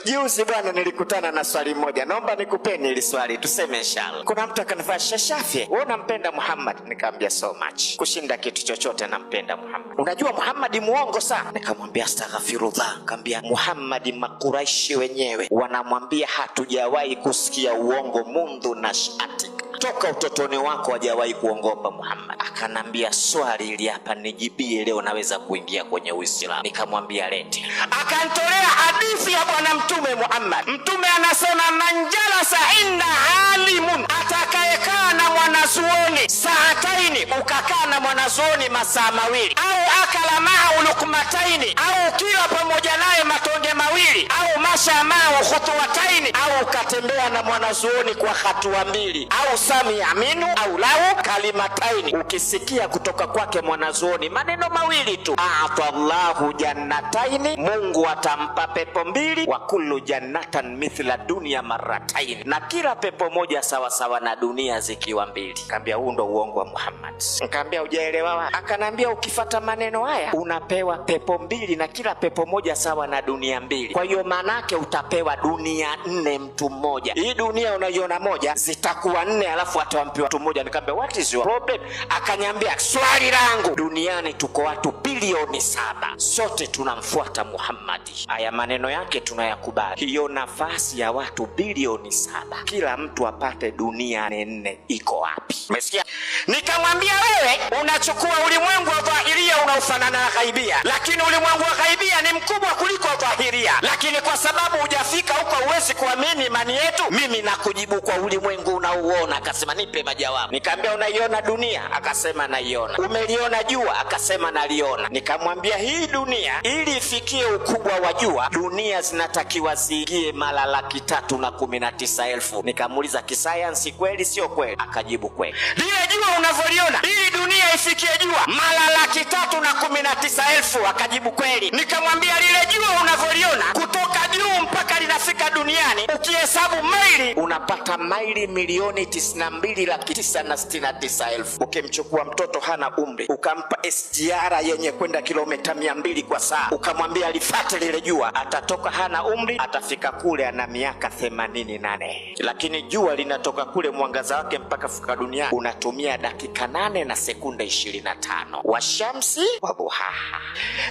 Juzi bwana nilikutana na swali moja. Naomba nikupeni ili swali tuseme inshallah. Kuna mtu akanifanya Shafi, wewe unampenda Muhammad? Nikamwambia so much. Kushinda kitu chochote nampenda Muhammad. Unajua Muhammad muongo sana. Nikamwambia astaghfirullah. Nikamwambia Muhammad Makuraishi wenyewe wanamwambia hatujawahi kusikia uongo mundu na shati. Toka utotoni wako hajawahi kuongopa Muhammad. Akanambia swali ili hapa nijibie leo naweza kuingia kwenye Uislamu. Nikamwambia lete. Akantolea hadithi ya bwana mtume Muhammad. Mtume anasema manjalasa inda alimun, atakayekaa na mwanazuoni saataini, ukakaa na mwanazuoni masaa mawili, au akala maa lukmataini, au kila pamoja naye matonge mawili, au masha maa khutuwataini, au ukatembea na mwanazuoni kwa hatua mbili, au sami aminu au lau kalimataini, ukisikia kutoka kwake mwanazuoni maneno mawili tu, a'tallahu jannataini, Mungu atampa pepo mbili, wa kullu jannatan mithla dunya marrataini, na kila pepo moja sawa sawa na dunia zikiwa mbili. Nikamwambia huu ndo uongo wa Muhammad. Nikamwambia hujaelewa wapi? Akanambia ukifata maneno haya unapewa pepo mbili na kila pepo moja sawa na dunia mbili. Kwa hiyo manake utapewa dunia 4 mtu mmoja. Hii dunia unaiona moja zitakuwa 4 alafu atawampiwa mtu mmoja. Nikamwambia what is your problem? Akaniambia swali langu, duniani tuko watu bilioni 7, sote tunamfuata Muhammad. Haya maneno yake tunayakubali. Hiyo nafasi ya watu bilioni 7 kila mtu apate dunia 4 iko wapi? Umesikia? Nikamwambia wewe unachukua ulimwengu wa dhahiria unaofanana na ghaibia, lakini ulimwengu wa ghaibia ni mkubwa kuliko dhahiria, lakini kwa sababu hujafika huko huwezi kuamini imani yetu. Mimi nakujibu kwa ulimwengu unaouona. Akasema nipe majawabu. Nikamwambia unaiona dunia? Akasema naiona. Umeliona jua? Akasema naliona. Nikamwambia hii dunia ili ifikie ukubwa wa jua, dunia zinatakiwa ziingie mara 319,000. Nikamuuliza kisayansi kweli sio kweli? Akajibu kweli. Lile jua unavyoliona ili dunia ifikie jua mara 319,000? Akajibu kweli. Nikamwambia lile jua unavyoliona kutoka juu mpaka linafika duniani ukihesabu maili unapata maili milioni 92,969,000. Ukimchukua mtoto hana umri ukampa SGR yenye kwenda kilomita 200 kwa saa, ukamwambia alifuate lile jua, atatoka hana umri, atafika kule ana miaka 88. Lakini jua linatoka kule mwangaza wake mpaka fika dunia unatumia dakika 8 na sekunde 25. Washamsi wa buhaha.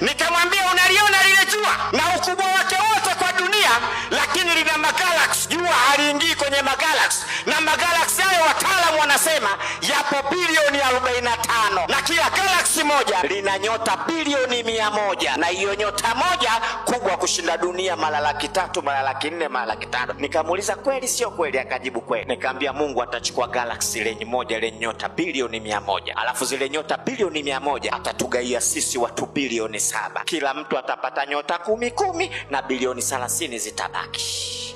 Nikamwambia unaliona lile jua na ukubwa wake wote kwa dunia, lakini lina magalaksi. Jua haliingii kwenye magalaksi, na magalaksi hayo wataalamu wanasema yapo bilioni 45, na kila galaksi moja lina nyota bilioni 100, na hiyo nyota moja kubwa kushinda dunia mara 300, mara 400, mara 500. Nikamuuliza kweli sio kweli? Akajibu kweli. Nikamwambia Mungu atachukua galaksi lenye moja lenye nyota bilioni 100, alafu zile nyota bilioni 100 atatugaia sisi watu bilioni 7, kila mtu atapata nyota 10 na bilioni 30 zitabaki.